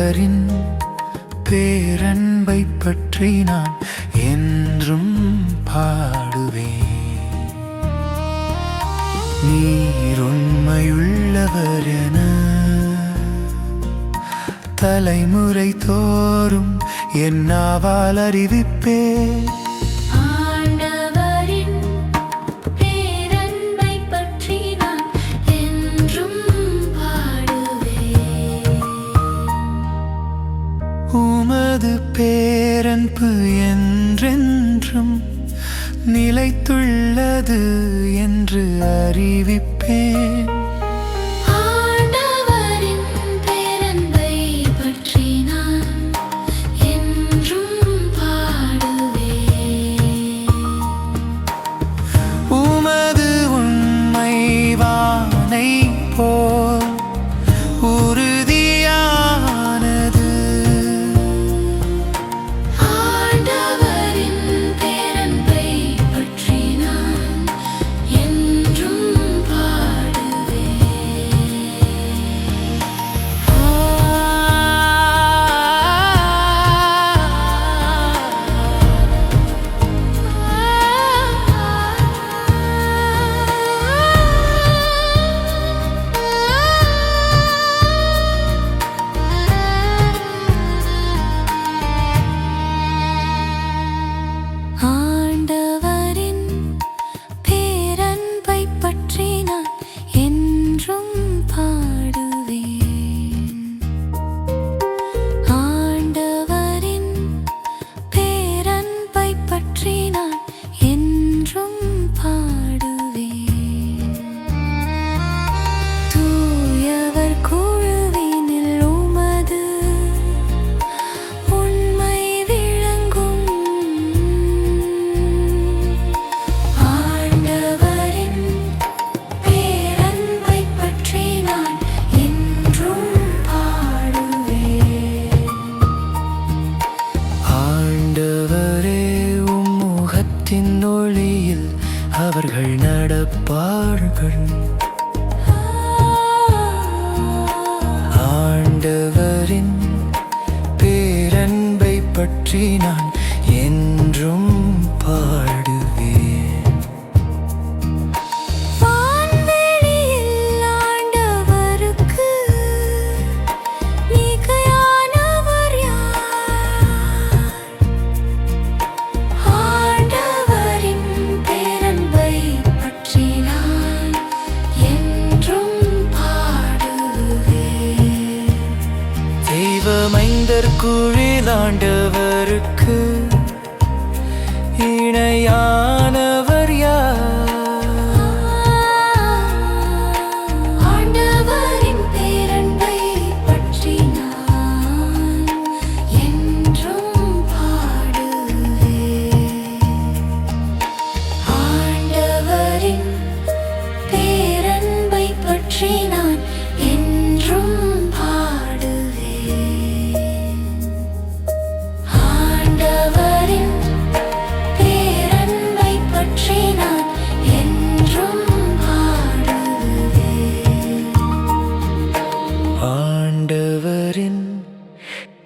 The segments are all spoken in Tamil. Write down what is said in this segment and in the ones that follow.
ஆண்டவரின் பேரன்பை பற்றி நான் என்றும் பாடுவேன். நீர் உண்மையுள்ளவர் என தலைமுறை தோறும் என் நாவால் அறிவிப்பேன். உமது பேரன்பு என்றென்றும் நிலைத்துள்ளது என்று அறிவிப்பேன். உமது உண்மை வானை போல் ஒளியில் அவர்கள் நடப்பார்கள். ஆண்டவரின் பேரன்பை பற்றி நான் என்றும் பாடுவேன். மைந்தர்குழில் ஆண்டவருக்கு இணையானவர் யார்? ஆண்டவரின் பேரன்பை பற்றி நான் என்றும் பாடுவேன். ஆண்டவரின் பேரன்பை பற்றி நான் என்றும்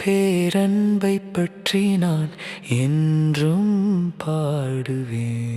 பேரன்பை பற்றி நான் என்றும் பாடுவேன்.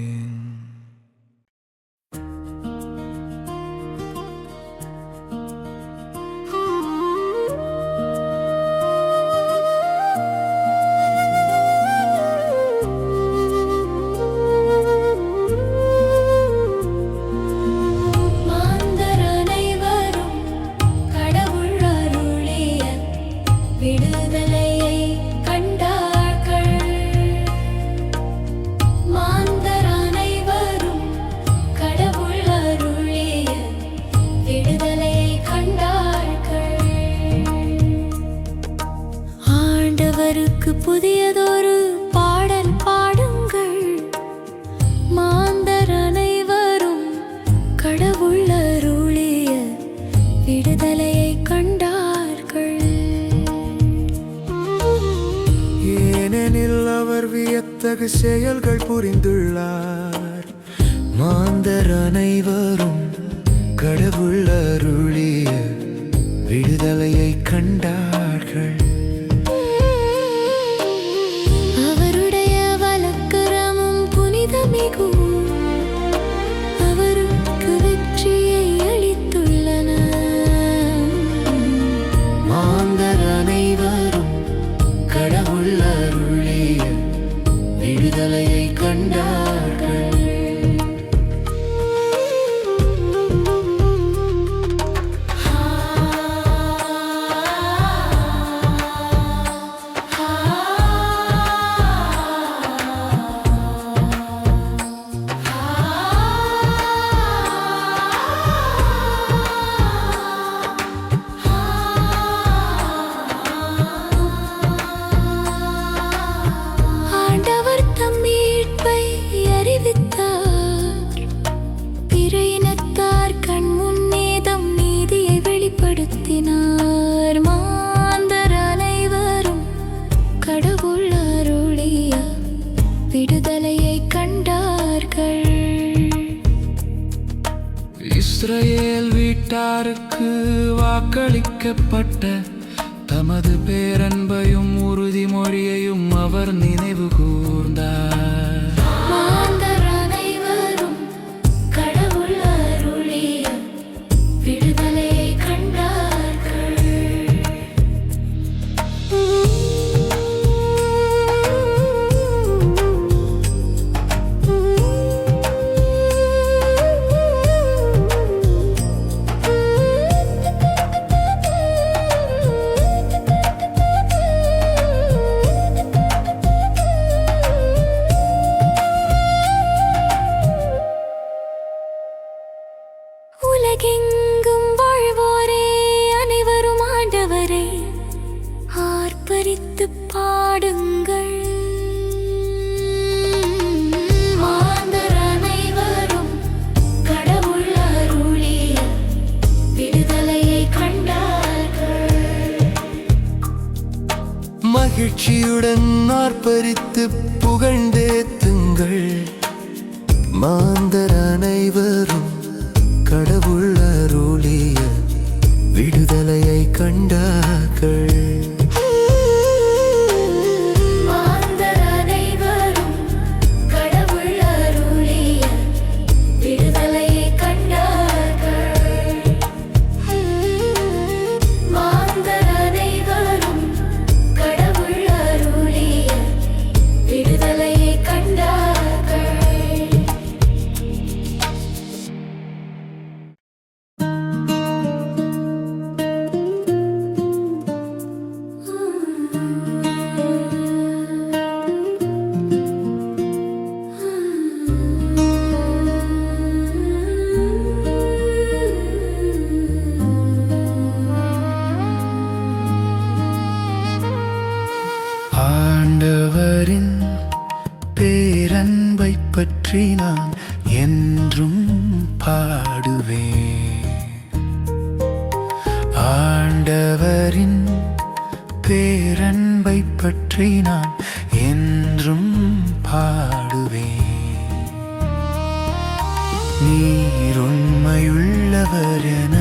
புதியதொரு பாடல் பாடுங்கள். மாந்தர் அனைவரும் கடவுள் அருளிய விடுதலையை கண்டார்கள். ஏனெனில் அவர் வியத்தகு செயல்கள் புரிந்துள்ளார். மாந்தர் அனைவரும் கடவுள் அருளிய விடுதலையை கண்டார்கள். யாருக்கு வாக்களிக்கப்பட்ட தமது பேரன்பையும் உறுதிமொழியையும் அவர் நினைவு கூர்ந்தார். மாந்தர் அனைவரும் கடவுள் அருளிய விடுதலையை கண்டார்கள். உலகெங்கும் வாழ்வோரே அனைவரும் ஆண்டவரை ஆர்ப்பரித்து பாடுங்கள். மாந்தர் அனைவரும் கடவுள் அருளிய விடுதலையை கண்டார்கள். மகிழ்ச்சியுடன் ஆர்ப்பரித்து புகழ்ந்தேத்துங்கள். மாந்தர் அனைவரும் கடவுள் அருளிய விடுதலையை கண்டார்கள். மாந்தர் அனைவரும் கடவுள் அருளிய விடுதலையை கண்டார்கள். மாந்தர் அனைவரும் கடவுள் அருளிய விடுதலையை கண்டார்கள். ஆண்டவரின் பேரன்பை பற்றி நான் என்றும் பாடுவேன். ஆண்டவரின் பேரன்பை பற்றி நான் என்றும் பாடுவேன். நீர் உண்மையுள்ளவர் என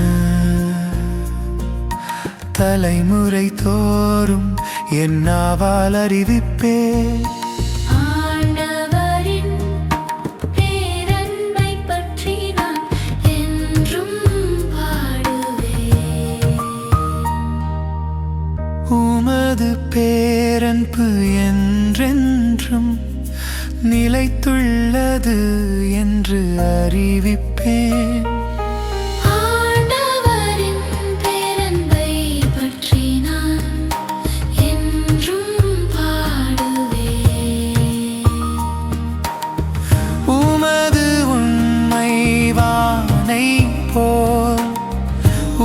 தலைமுறை தோறும் என் நாவால் அறிவிப்பேன். ஆண்டவரின் பேரன்பை பற்றி நான் என்றும் பாடுவேன். உமது பேரன்பு என்றென்றும் நிலைத்துள்ளது என்று அறிவிப்பேன். ஆண்டவரின் பேரன்பை பற்றி நான் என்றும் பாடுவேன். உமது உண்மை வானை போல்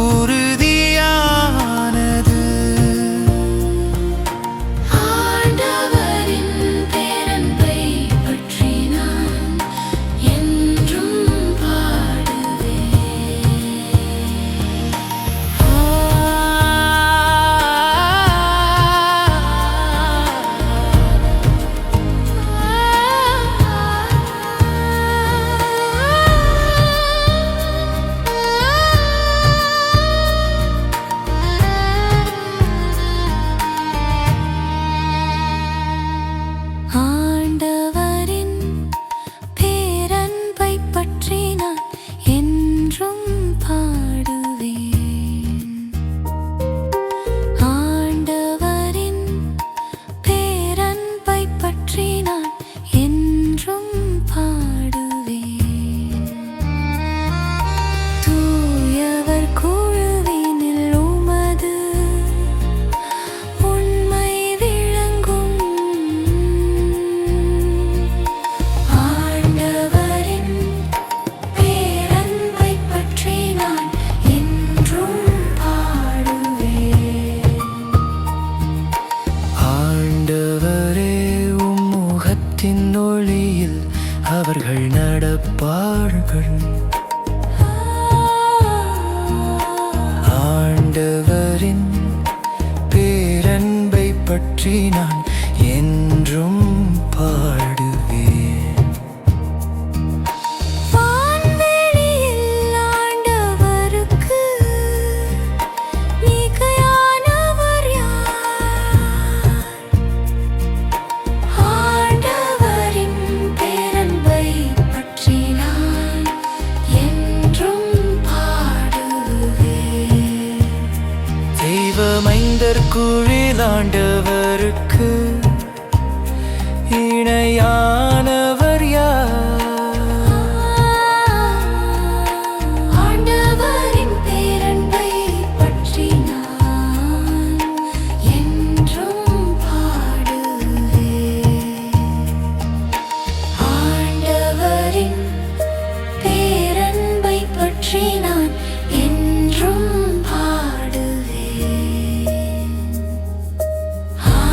உறுதியானது. ஆண்டவரின் பேரன்பை பற்றி நான் என்றும் பாடுவேன். ஆண்டவரின் பேரன்பை பற்றி நான் என்றும் பாடுவேன். ஆண்டவரின் பேரன்பை பற்றி நான் என்றும் பாடுவேன். தூயவர் குழுவினில் உமது உண்மை விளங்கும். ஆண்டவரின் பேரன்பை பற்றி நான் என்றும் பாடுவேன். ஆண்டவரே உம்முகத்தின் ஒளியில் அவர்கள் நடப்பார்கள். ஆண்டவரின் பேரன்பை பற்றி நான் என்றும் பாடுவேன். வான்வெளியில் ஆண்டவருக்கு முதற்குழில் ஆண்டவருக்கு இணையானவர் யார்? ஆண்டவரின் பேரன்பை பற்றி நான் என்றும் பாடுவேன். ஆண்டவரின் பேரன்பை பற்றி நான் என்றும் பாடுவேன்.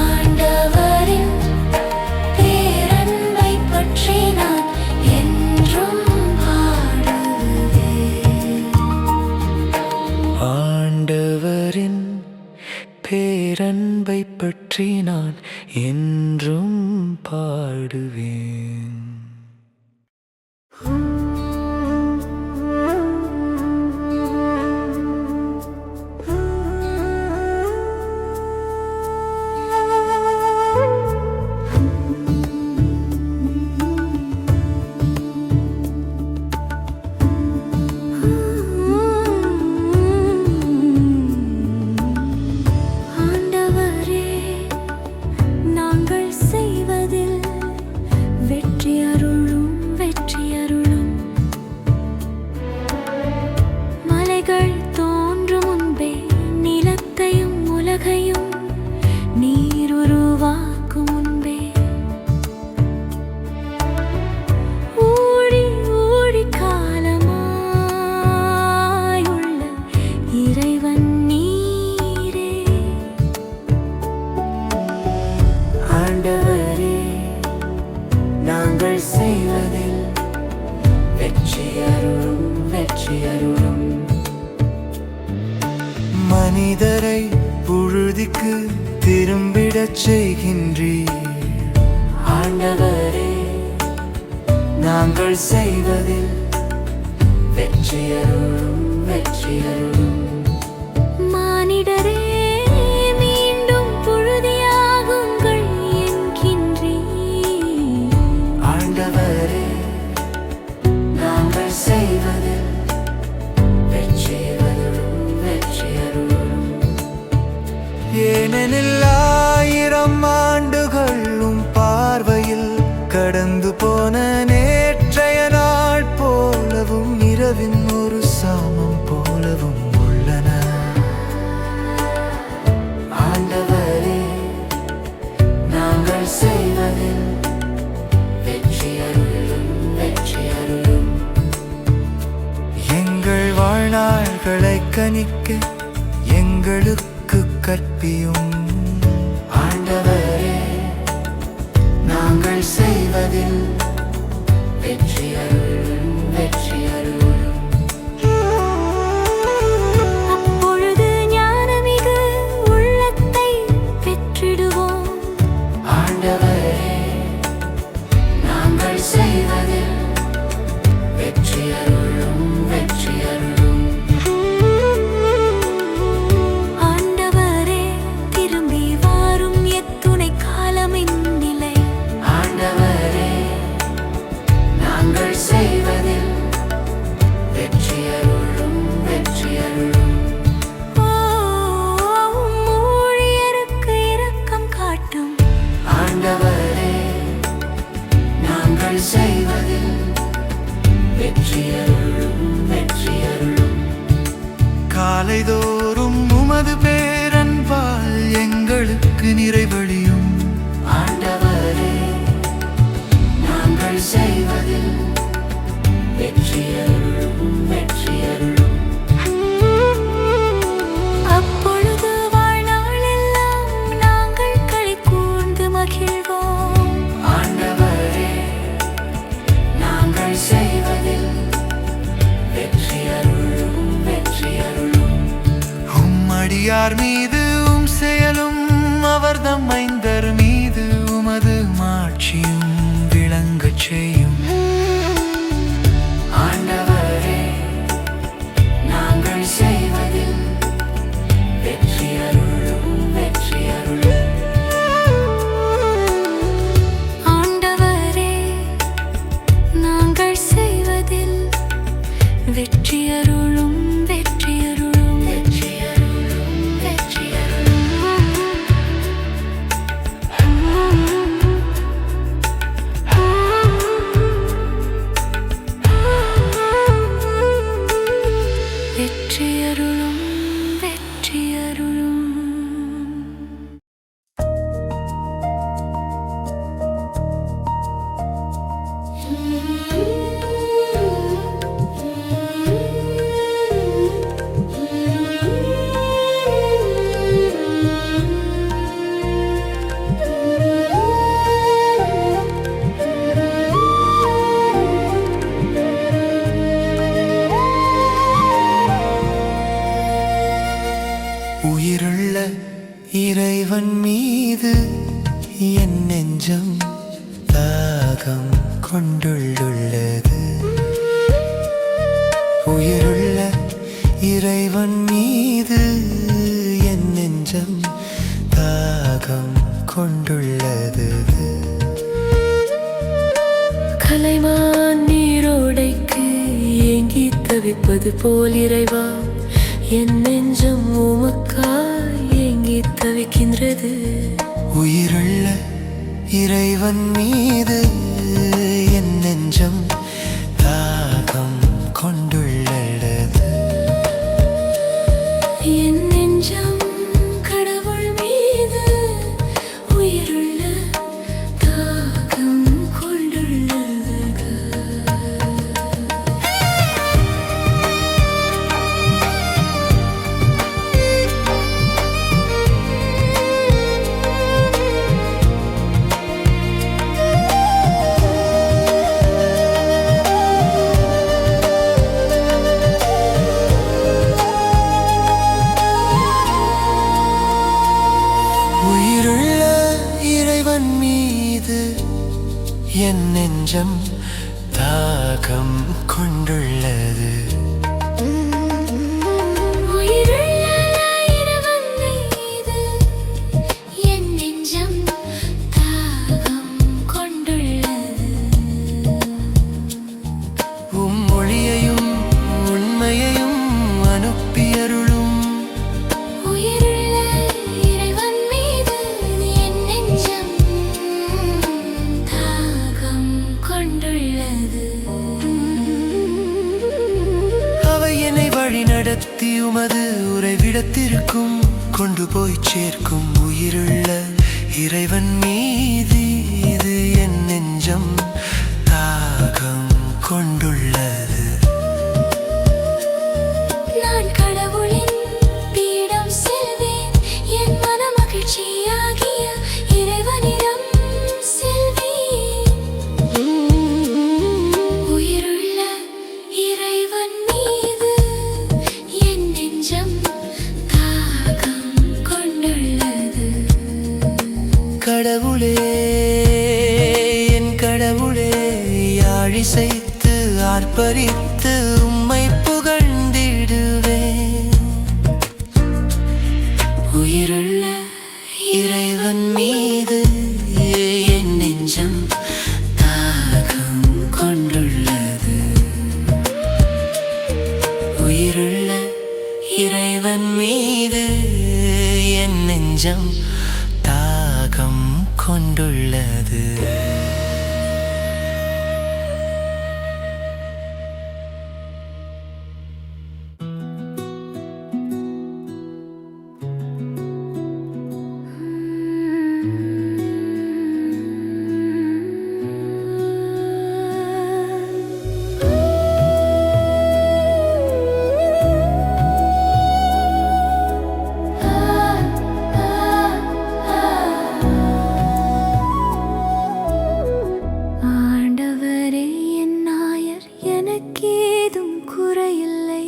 ஆண்டவரின் பேரன்பை பற்றி நான் என்றும் பாடுவேன். ஆண்டவரின் பேரன்பை பற்றி நான் என்றும் பாடுவேன். ஆண்டவரே, நாங்கள் செய்வதில் வெற்றி அருளும், வெற்றி அருளும். மலைகள் தோன்றும் முன்பே நிலத்தையும் உலகையும் நீர் உருவாக்கும் முன்பே ஊழி ஊழி காலமாயுள்ள இறைவன் நீரே. ஆண்டவரே, நாங்கள் செய்வதில் வெற்றி அருளும், வெற்றி அருளும். மனிதரை புழுதிக்கு திரும்பிடச் செய்கின்றீர். ஆண்டவரே, நாங்கள் செய்வதில் வெற்றி அருளும், வெற்றி அருளும். மானிடரே, மீண்டும் புழுதியாகுங்கள் என்கின்றீர். ஆண்டவரே, நாங்கள் செய்வதில் வெற்றி அருளும், வெற்றி அருளும். ஏனெனில் 1000 ஆண்டுகளும் பார்வையில் கடந்து போன நேற்றைய நாள் போலவும் இரவின் ஒரு சாமம் போலவும் உள்ளன. ஆண்டவரே, நாங்கள் செய்வதில் வெற்றி அருளும், வெற்றி அருளும். எங்கள் வாழ்நாள்களை கனிக்க எங்களுக்கு கற்பியும். ஆண்டவரே, நாங்கள் செய்வதில் வெற்றி அருளும், வெற்றி அருளும். அப்பொழுது ஞானமிகு உள்ளத்தை பெற்றிடுவோம். ஆண்டவரே, நாங்கள் செய்வதில் வெற்றி அருளும், வெற்றி அருளும். ஆண்டவரே, திரும்பி வாரும் எத்துணை காலமின் நிலை. ஆண்டவரே, நாங்கள் செய்வதில் வெற்றி அருளும், வெற்றி அருளும். ஊழியருக்கு இரக்கம் காட்டும். ஆண்டவரே, நாங்கள் செய்வதில் வெற்றி அருளும், வெற்றி அருளும். காலைதோறும் உமது பேரன்பால் எங்களுக்கு நிறைவழியும். ஆண்டவரே, நாங்கள் செய்வதில் வெற்றி அருளும், வெற்றி அருளும். அப்பொழுது வாழ்நாளெல்லாம் நாங்கள் களி கூர்ந்து மகிழ்வோம். ஆண்டவரே, நாங்கள் செய்வதில் வெற்றி அருளும், வெற்றி அருளும். உம்மடியார் மீது செயலும் அவர்தம் மைந்தர் மீது உமது மாட்சியும் விளங்கச் செய்யும். ஆண்டவரே, நாங்கள் செய்வதில் வெற்றி அருளும், வெற்றி அருளும். ஆண்டவரே, நாங்கள் செய்வதில் வெற்றி அருளும், வெற்றி அருளும், வெற்றி அருளும், வெற்றி அருளும். அருளும் வெற்றி அருளும். உயிருள்ள இறைவன் மீது என் நெஞ்சம் தாகம் கொண்டுள்ளது. உயிருள்ள இறைவன் மீது என் நெஞ்சம் தாகம் கொண்டுள்ளது. கலைமான் நீரோடைக்கு ஏங்கி தவிப்பது போல் இறைவா, என் நெஞ்சம் உமக்காய் ஏங்கி தவிக்கின்றது. உயிருள்ள இறைவன் மீது என் நெஞ்சம் தாகம் கொண்டுள்ளது. என் நெஞ்சம் கடவுள் மீது உயிருள்ள தாகம் கொண்டுள்ளது. உயிருள்ள இறைவன் மீது என் நெஞ்சம் தாகம் கொண்டுள்ளது. உயிருள்ள இறைவன் மீது என் நெஞ்சம் தாகம் கொண்டுள்ளது. மொழியையும் உண்மையையும் அனுப்பியருளும். உயிருள்ள இறைவன் மீது என் நெஞ்சம் தாகம் கொண்டுள்ளது. அவை என்னை வழி நடத்தி உமது உறைவிடத்திற்கும் கொண்டு போய் சேர்க்கும். உயிருள்ள இறைவன் மீது இது என் நெஞ்சம் தாகம் கொண்டுள்ளது. நான் கடவுளின் பீடம் செல்வேன், என் மன மகிழ்ச்சியாகிய இறைவனிடம் செல்வேன். உயிருள்ள இறைவன் மீது என் நெஞ்சம் தாகம் கொண்டுள்ளது. கடவுளே, என் கடவுளே, யாழிசைத்து ஆர்ப்பரித்து உம்மை புகழ்ந்திடுவேன். உயிருள்ள இறைவன் மீது என் நெஞ்சம் தாகம் கொண்டுள்ளது. உயிருள்ள இறைவன் மீது என் நெஞ்சம் தாகம் கொண்டுள்ளது. ஆண்டவரே என் நாயர், எனக்கேதும் குறையில்லை.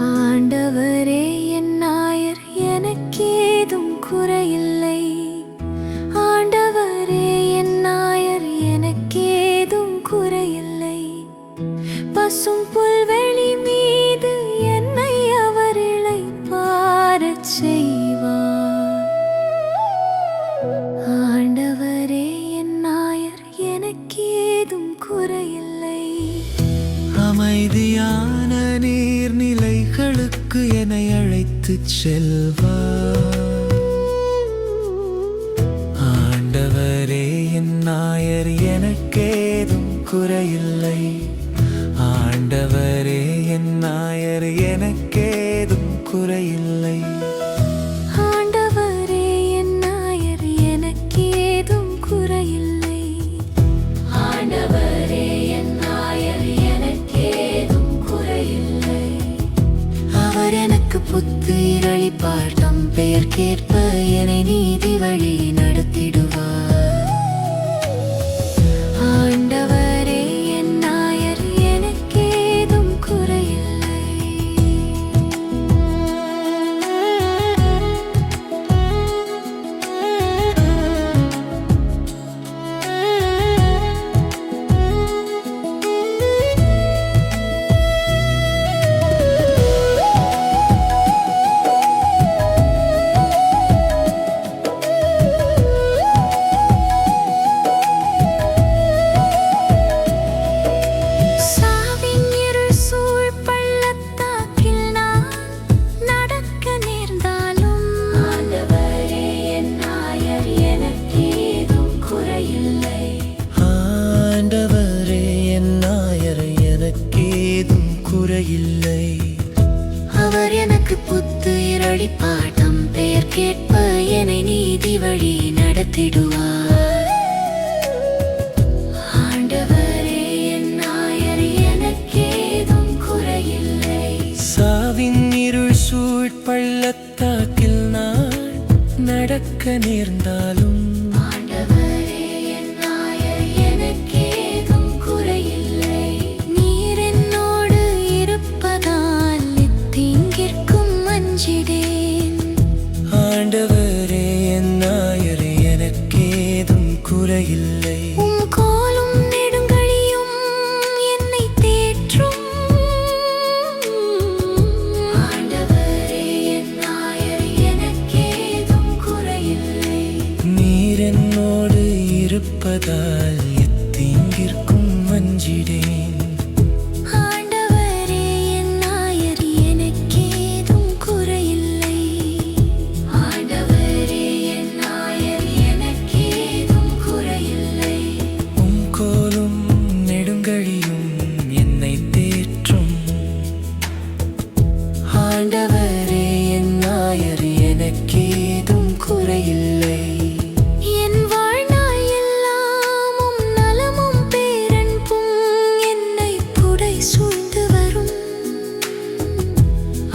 ஆண்டவரே என் நாயர், எனக்கேதும் குறையில்லை. ஆண்டவரே என் நாயர், எனக்கேதும் குறையில்லை. பசும் புல்வெளி மீது என்னை அவர் இளைப்பாறச் செய்வார். ஆண்டவரே என் நாயர், எனக்கேதும் குறையில்லை. அமைதியான நீர்நிலைகளுக்கு என்னை அழைத்துச் செல்வார். ஆண்டவரே என் நாயர், எனக்கேதும் குறையில்லை. ஆண்டவரே என் நாயர், எனக்கேதும் குறையில்லை. ஆண்டவரே என் நாயர் எனக்கேதும் குறையில்லை. ஆண்டவரே என் நாயர் எனக்கேதும் குறையில்லை. அவர் எனக்கு புத்துயிர் அளிப்பார். தம் பெயர் கேட்ப என்னை நீதி வழி நடத்திடுவார். ஆண்டவரே என் நாயர் எனக்கேதும் குறையில்லை. சாவின் இருள் சூழ் பள்ளத்தாக்கில் நான் நடக்க நேர்ந்தாலும் ஆண்டவரே என் நாயர் எனக்கேதும் குறையில்லை. ஆண்டவரே என் நாயர் எனக்கேதும் குறையில்லை. அவர் எனக்கு புத்துயிர் அளிப்பார். தம் பெயர் கேட்ப என்னை நீதி வழி நடத்திடுவார். ஆண்டவரே என் நாயர் எனக்கேதும் குறையில்லை. சாவின் இருள் சூழ் பள்ளத்தாக்கில் நான் நடக்க நேர்ந்தாலும் ஆண்டவரே என் நாயர் எனக்கேதும் குறையில்லை. நீர் என்னோடு இருப்பதால் எத்தீங்கிற்கும் அஞ்சிடேன். ஆண்டவரே என் நாயர் எனக்கேதும் குறையில்லை. உம் கோலும் நெடுங்கழியும் என்னை தேற்றும். ஆண்டவரே என் நாயர் எனக்கேதும் குறையில்லை. நீர் என்னோடு இருப்பதால் எத்தீங்கிற்கும் அஞ்சிடேன். ஆண்டவரே என் நாயர் எனக்கேதும் குறையில்லை. ஆண்டவரே என் நாயர் எனக்கேதும் குறையில்லை. உம் கோலும் நெடுங்கழியும் என்னை தேற்றும். ஆண்டவரே என் நாயர் எனக்கேதும் குறையில்லை. என் வாழ்நாள் எல்லாம் உம் நலமும் பேரன்பும் என்னை புடை சூழ்ந்து வரும்.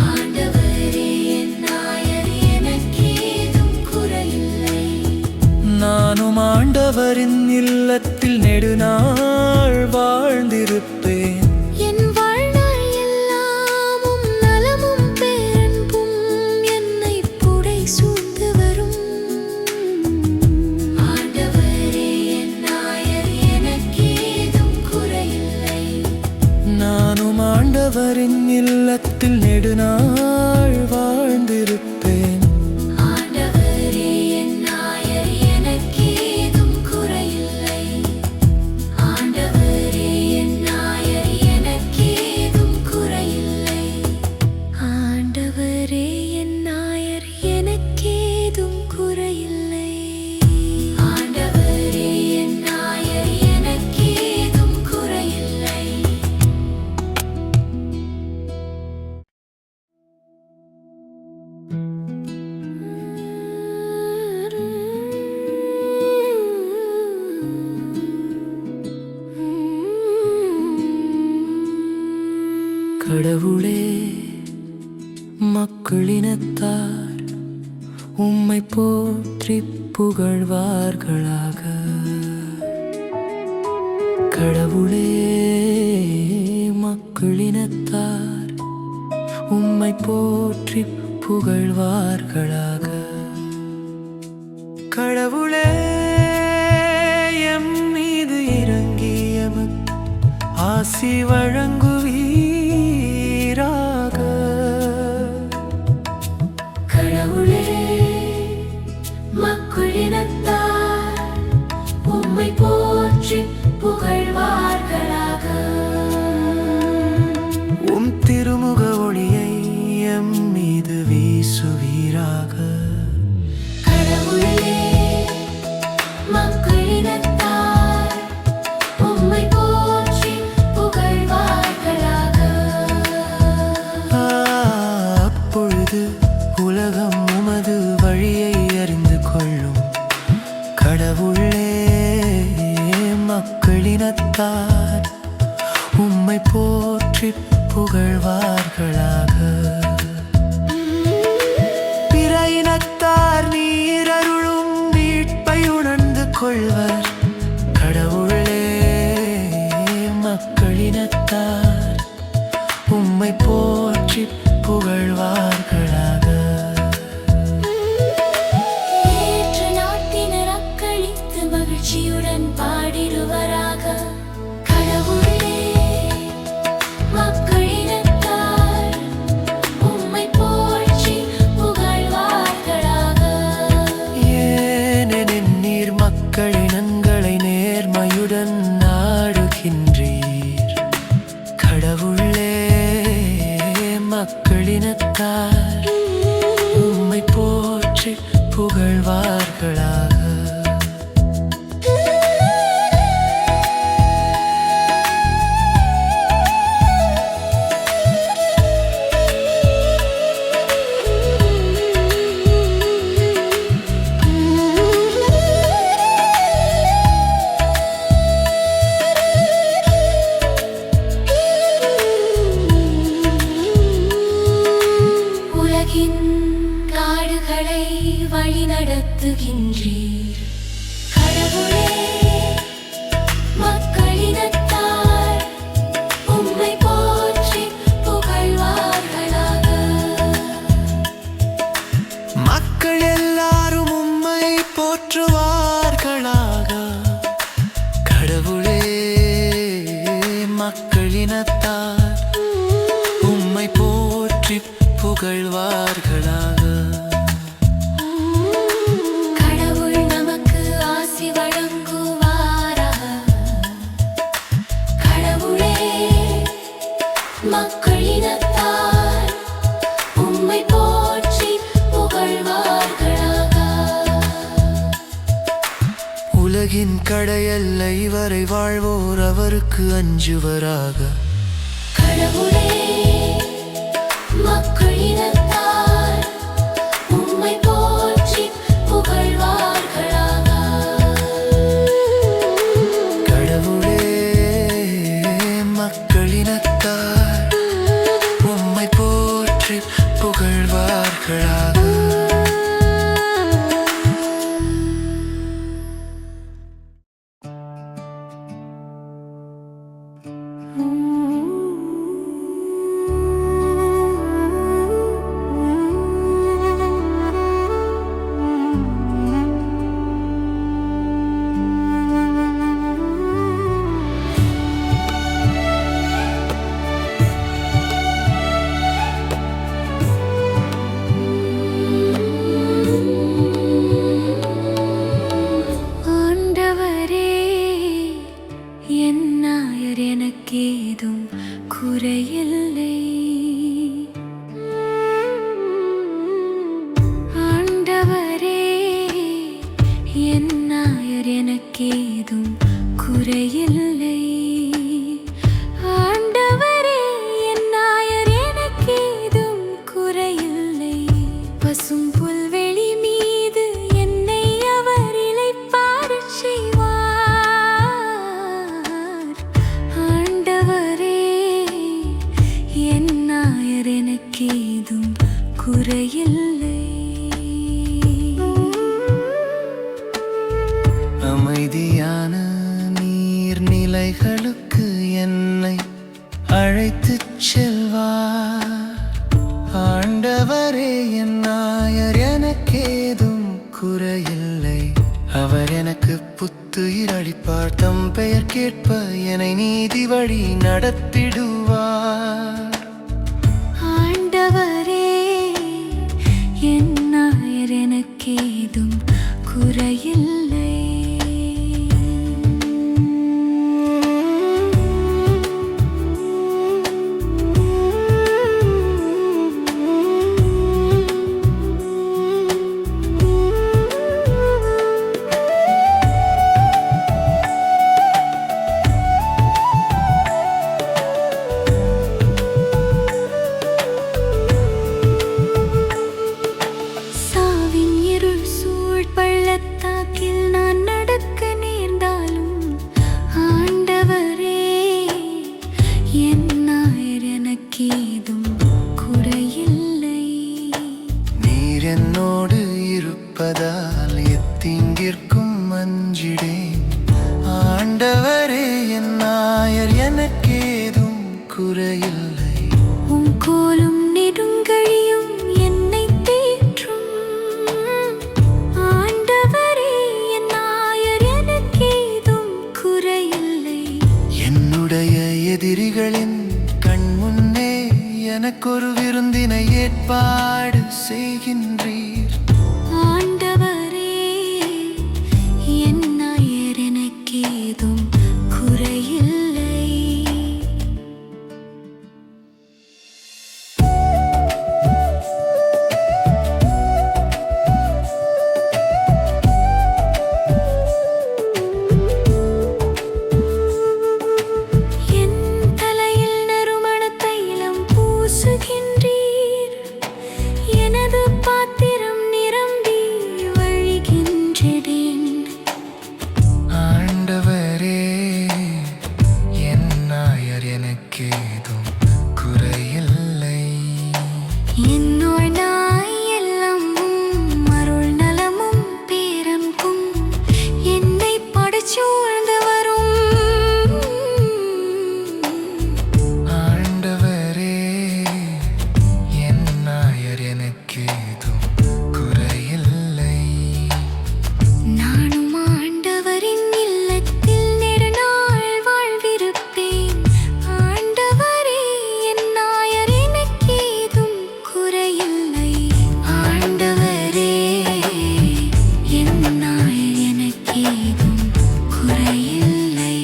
ஆண்டவரே என் நாயர் எனக்கேதும் குறையில்லை. நானும் ஆண்டவரின் இல்லத்தில் நெடுநாள் வாழ்ந்திருப்பேன். என் வாழ்நாள் எல்லாம் உம் நலமும் பேரன்பும் என்னை புடை சூழ்ந்து வரும். ஆண்டவரே என் நாயர் எனக்கேதும் குறையில்லை. நானும் ஆண்டவரின் இல்லத்தில் நெடுநாள் வாழ்ந்திருப்பேன். ஆண்டவரே என் நாயர் எனக்கேதும் குறையில்லை. ஆண்டவரே என் நாயர் எனக்கேதும் குறையில்லை. ஆண்டவரே என் நாயர் எனக்கேதும் குறையில்லை. ஆண்டவரே என் நாயர் எனக்கேதும் குறையில்லை. கடவுளே, மக்களினத்தார் உம்மை போற்றி புகழ்வார்களாக. கடவுளே, மக்களினத்தார் உம்மை போற்றி புகழ்வார்களாக. கடவுளே, எம் மீது இறங்கியவர் ஆசி வழங்குவீராக. கடவுளே, மக்களினத்தார் உம்மை போற்றி புகழ்வார்களாக. உம் திருமுக ஒளியை எம் மீது வீசுவீராக. கடவுளே, மக்களினத்தார் உம்மை போற்றி புகழ்வார்களாக. அப்பொழுது பொழுது உலகம் உமது வழியை அறிந்து கொள்ளும். கடவுளே, மக்களினத்தார் உம்மை போற்றி புகழ்வார்களாக. பிற இனத்தார் நீரருளும் மீட்பை உணர்ந்து கொள்வர். கடவுளே, மக்களினத்தார் உம்மை போற்றி புகழ்வார்களாக. ஏற்ற நாட்டினர் அக்களித்து மகிழ்ச்சியுடன் பாடிடுவராக. கடவுளே, மக்களினத்தார் உம்மை போற்றி புகழ்வார்களாக. ஏனெனில் நீர் மக்களினங்களை நேர்மையுடன் நாடுகின்றீர். கடவுளே, மக்களினத்தார் உம்மை போற்றி புகழ்வார்களாக. உலகின் நாடுகளை வழிநடத்துகின்றீர். கடவுளே, மக்களினத்தார் உம்மை போற்றி புகழ்வார்களாக. மக்கள் எல்லாரும் உம்மை போற்றுவார்களாக. கடவுளே, மக்களினத்தார் உம்மை போற்றி புகழ்வார்களாக. கடவுள் நமக்கு ஆசி வழங்குவாராக. கடவுளே, மக்களினத்தார் உம்மை போற்றி புகழ்வார்களாக. உலகின் கடையெல்லை வரை வாழ்வோர் அவருக்கு அஞ்சுவராக. கடவுளே, மக்களினத்தார் உம்மை போற்றி புகழ்வார்களாக. கடவுளே, மக்களினத்தார் உம்மை போற்றி புகழ்வார்களாக. ஆண்டவரே, என் நாயர் எனக்கேதும் குறையில்லை. ஆண்டவரே, என் நாயர் எனக்கேதும் குறையில்லை. ஆண்டவரே, என் நாயர் எனக்கேதும் குறையில்லை. பசும் புல்வெளி மீது என்னை அவர் இளைப்பாறச் செய்வார். ஆண்டவரே, என் நாயர் எனக்கேதும் குறையில்லை. அமைதியான நீர்நிலைகளுக்கு என்னை அழைத்துச் செல்வார். ஆண்டவரே, என் நாயர் எனக்கேதும் குறையில்லை. அவர் எனக்கு புத்துயிர் அளிப்பார். தம் பெயர் கேட்ப என்னை நீதி வழி நடத்திடுவார். ஆண்டவரே, என் நாயர் எனக்கேதும் குறையில்லை. என்னோடு இருப்பதால் எத்தீங்கிற்கும் அஞ்சிடேன். ஆண்டவரே என் நாயர், எனக்கேதும் குறையில்லை. உம் கோலும் நெடுங்கழியும் என்னை தேற்றும். ஆண்டவரே என் நாயர், எனக்கேதும் குறையில்லை. என்னுடைய எதிரிகளின் கண் முன்னே எனக்கொரு விருந்தினை ஏற்பாடு செய்கின்றீர். ஆண்டவரே என் நாயர், எனக்கேதும் குறையில்லை. என் தலையில் நறுமண தைலம் பூசுகின்றீர். எனது பாத்திரம் நிரம்பி வழிகின்றேன். ஆண்டவரே என் நாயர், எனக்கேதும் குறையில்லை. என்னோள் நாய் எல்லாம் அருள் நலமும் பேரன்பும் என்னை படைச்சூழ்ந்து வரும். ஆண்டவரே என் நாயர், எனக்கேதும் குறையில்லை. நானும் ஆண்டவரின் இல்லத்தில் நெடுநாள் வாழ்விருப்பேன். ஆண்டவரே என் நாயர், எனக்கேதும் குறையில்லை. ஆண்டவரே என் நாயர், எனக்கேதும் குறையில்லை.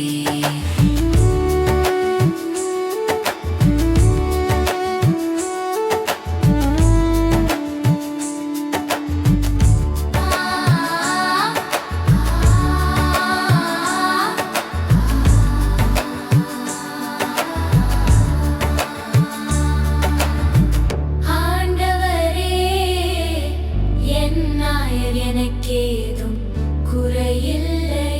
ஆண்டவரே என் நாயர், எனக்கேதும் குறையில்லை.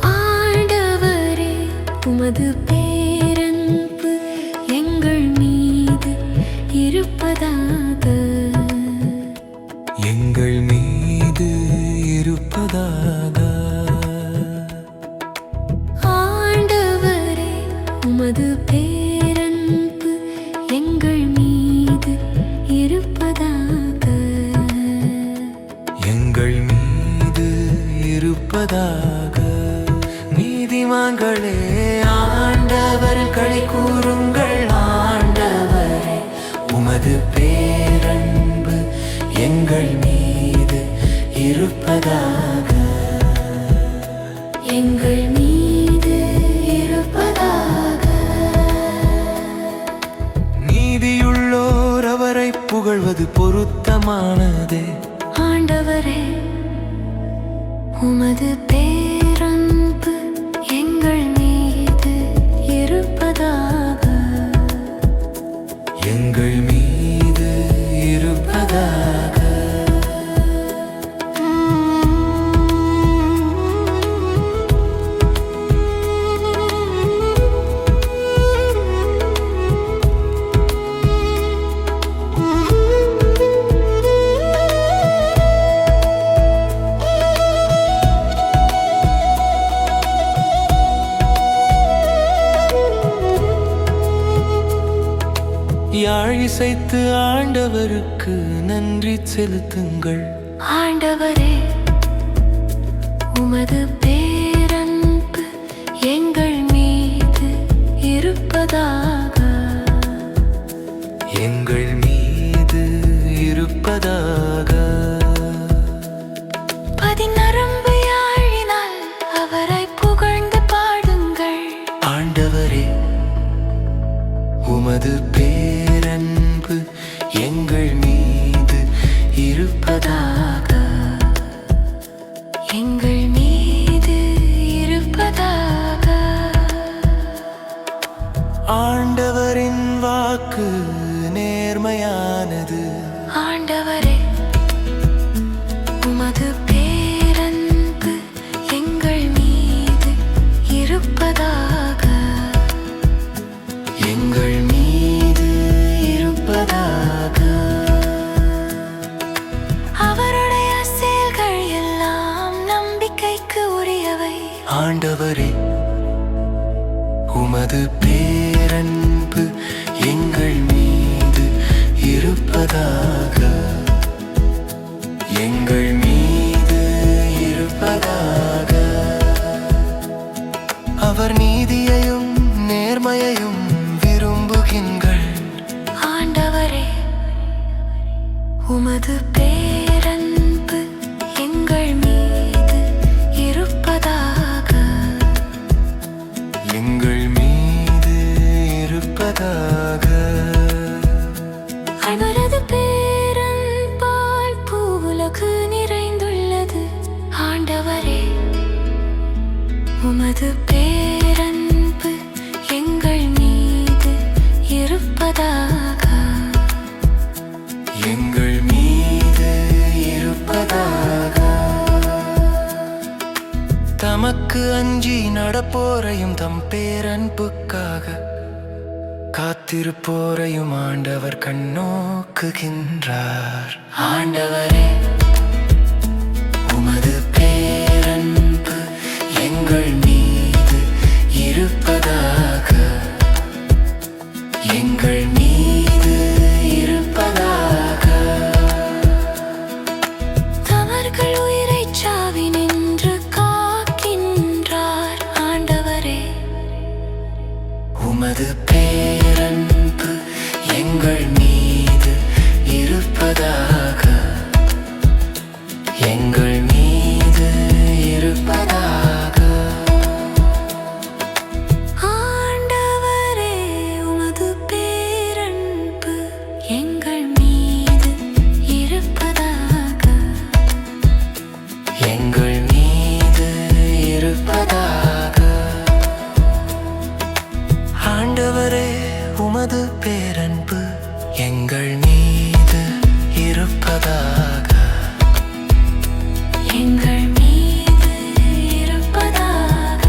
ஆண்டவரே உமது பேரன்பு எங்கள் மீது இருப்பதாக. எங்கள் மீது இருப்பதாக. ஆண்டவரே உமது பேரன்பு எங்கள் மீது இருப்பதாக. எங்கள் மீது இருப்பதாக. நீதிமான்களே ஆண்டவர் களி கூறுங்கள். ஆண்டவரே உமது பேரன்பு எங்கள் மீது இருப்பதாக. எங்கள் மீது இருப்பதாக. நீதியுள்ளோர் அவரை புகழ்வது பொருத்தமானதே. ஆண்டவரே உமது பேரன்பு எங்கள் மீது இருப்பதாக. எங்கள் மீது இருப்பதாக. யாழ் இசைத்து ஆண்டவருக்கு நன்றி செலுத்துங்கள். ஆண்டவரே உமது பேரன்பு எங்கள் மீது இருப்பதாக. எங்கள் மீது இருப்பதாக. பதிநரம்பு யாழினால் அவரை புகழ்ந்து பாடுங்கள். ஆண்டவர் உமது பேரன்பு எங்கள் மீது இருப்பதாக. எங்கள் மீது இருப்பதாக. ஆண்டவரின் வாக்கு நேர்மையானது. ஆண்டவரே, உமது பேரன்பு எங்கள் மீது இருப்பதாக. எங்கள் மீது இருப்பதாக. அவருடைய செயல்கள் எல்லாம் நம்பிக்கைக்கு உரியவை. ஆண்டவரே, உமது பேரன்பு எங்கள் மீது இருப்பதாக. எங்கள் மீது இருப்பதாக. அவர் நீதியையும் நேர்மையையும் விரும்புகின்றார். ஆண்டவரே, உமது பேரன்பு எங்கள் மீது இருப்பதாக. எங்கள் மீது இருப்பதாக. அவரது பேரன்பால் பூவுலகு நிறைந்துள்ளது. ஆண்டவரே, உமது பேரன்பு எங்கள் மீது இருப்பதாக. எங்கள் மீது இருப்பதாக. தமக்கு அஞ்சி நடப்போரையும் தம் பேரன்புக்காக காத்திருப்போரையும் ஆண்டவர் கண்ணோக்குகின்றார். ஆண்டவரே, உமது பேரன்பு எங்கள் மீது இருப்பதாக. எங்கள் மீது இருப்பதாக. அவர்கள் உயிரைச் சாவினின்று காக்கின்றார். ஆண்டவரே, உமது பேரன்பு எங்கள் மீது இருப்பதாக. எங்கள் மீது இருப்பதாக. ஆண்டவரே, உமது பேரன்பு எங்கள் மீது இருப்பதாக. எங்கள் மீது இருப்பதாக. ஆண்டவரே, உமது பேரன்பு எங்கள் மீது இருப்பதாக. எங்கள் மீது இருப்பதாக.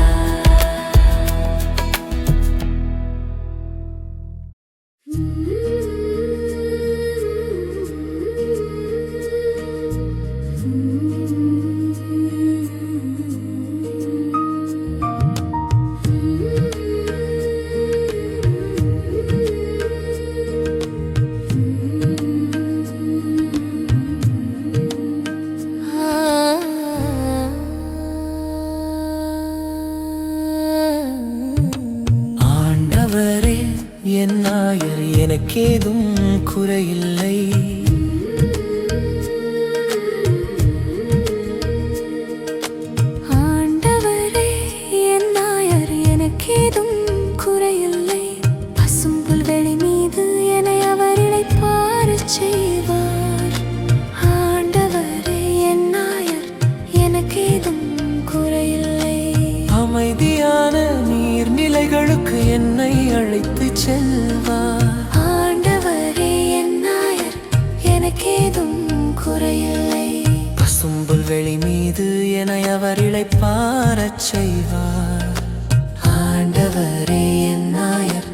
ஆண்டவரே, என் நாயர் எனக்கேதும் குறையில்லை. ஆண்டவரே, என் நாயர் எனக்கேதும் குறையில்லை. பசும்புல்வெளி மீது என்னை அவர் இளைப்பாறச் செய்வார். ஆண்டவரே, என் நாயர் எனக்கேதும் குறையில்லை. அமைதியான நீர்நிலைகளுக்கு என்னை அழைத்துச் செல்வார். ஆண்டவரே, என் நாயர் எனக்கேதும் குறையில்லை. பசும்புல்வெளி மீது என்னை அவர் இளைப்பாறச் செய்வார். ஆண்டவரே, என் நாயர்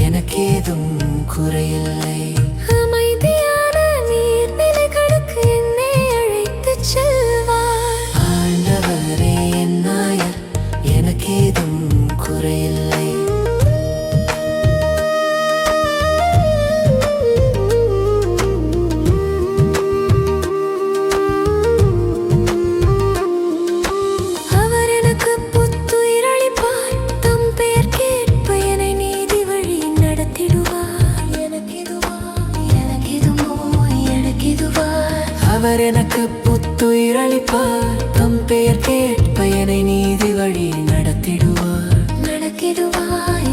எனக்கேதும் குறையில்லை. அமைதியான நீர்நிலைகளுக்கு என்னை அழைத்துச் செல்வார். ஆண்டவரே, என் நாயர் எனக்கேதும் குறையில்லை. அவர் எனக்கு புத்துயிரளிப்பார். தம் பெயர் கேட்ப என்னை நீதி வழி நடத்திடுவார். எனக்கெதுவார். அவர் எனக்கு புத்துயிரளிப்பார். தம் பெயர் கேட்ப என்னை நீதி வழி நடத்திடுவார். எனக்கெதுவார்.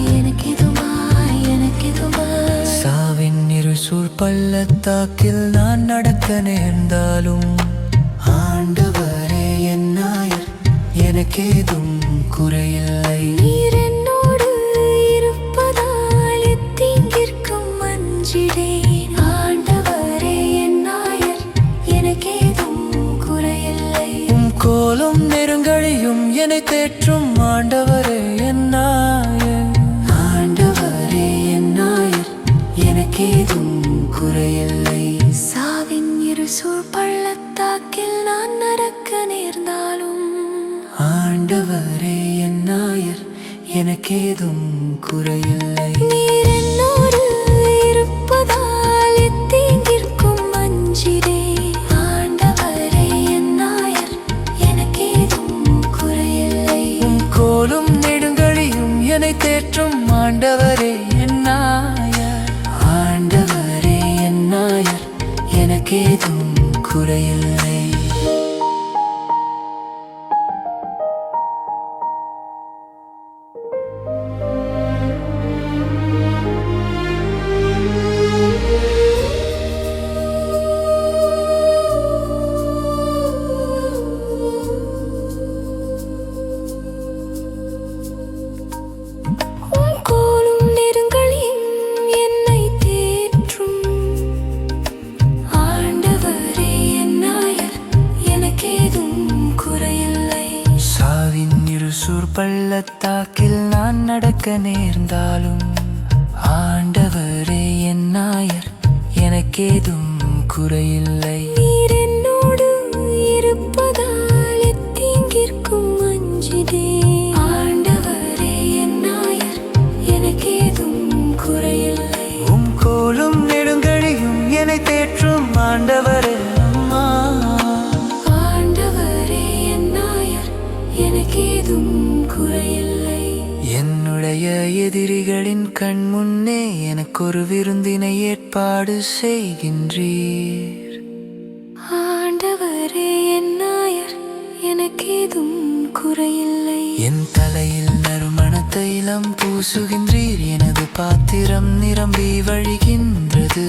பள்ளத்தாக்கில் நான் நடக்க நேர்ந்தாலும் ஆண்டவரே என் நாயர், எனக்கேதும் குறையில்லை. நீர் என்னோடு இருப்பதால் எத்தீங்கிற்கும் அஞ்சிடேன். ஆண்டவரே என் நாயர், எனக்கேதும் குறையில்லை. கோலும் நெருங்கழியும் என்னை தேற்றும் ஆண்டவரே என் நாயர். ஆண்டவரே என் நாயர், எனக்கேதும் குறையில்லை. சாவின் இருசூழ் பள்ளத்தாக்கில் நான் நடக்க நேர்ந்தாலும் ஆண்டவரே என் நாயர், எனக்கேதும் குறையில்லை. நீர் என்னோடு இருப்பதால் எத்தீங்கிற்கும் அஞ்சிடேன். ஆண்டவரே என் நாயர், எனக்கேதும் குறையில்லை. கோலும் நெடுங்கழியும் என்னை தேற்றும் ஆண்டவரே என் நாயர். ஆண்டவரே என் நாயர், எனக்கேதும் குறையில்லை. கோலும் நெருங்கழியும் என்னை தேற்றும் ஆண்டவரே என் நாயர், எனக்கேதும் குறையில்லை. சாவின் இருசூர் பள்ளத்தாக்கில் நான் நடக்க நேர்ந்தாலும் ஆண்டவரே என் நாயர், எனக்கேதும் குறையில்லை. நீர் என்னோடு இருப்பதால் எத்தீங்கிற்கும் அஞ்சிடேன். ஆண்டவரே என் நாயர், எனக்கேதும் குறையில்லை. கோலும் நெடுங்கழியும் என்னை தேற்றும் ஆண்டவரே அம்மா. ஆண்டவரே என் நாயர், எனக்கேதும் குறையில்லை. என்னுடைய எதிரிகளின் கண் முன்னே எனக்கொரு விருந்தினை ஏற்பாடு செய்கின்றீர். ஆண்டவரே என் நாயர், எனக்கேதும் குறையில்லை. என் தலையில் நறுமண தைலம் பூசுகின்றீர், எனது பாத்திரம் நிரம்பி வழிகின்றது.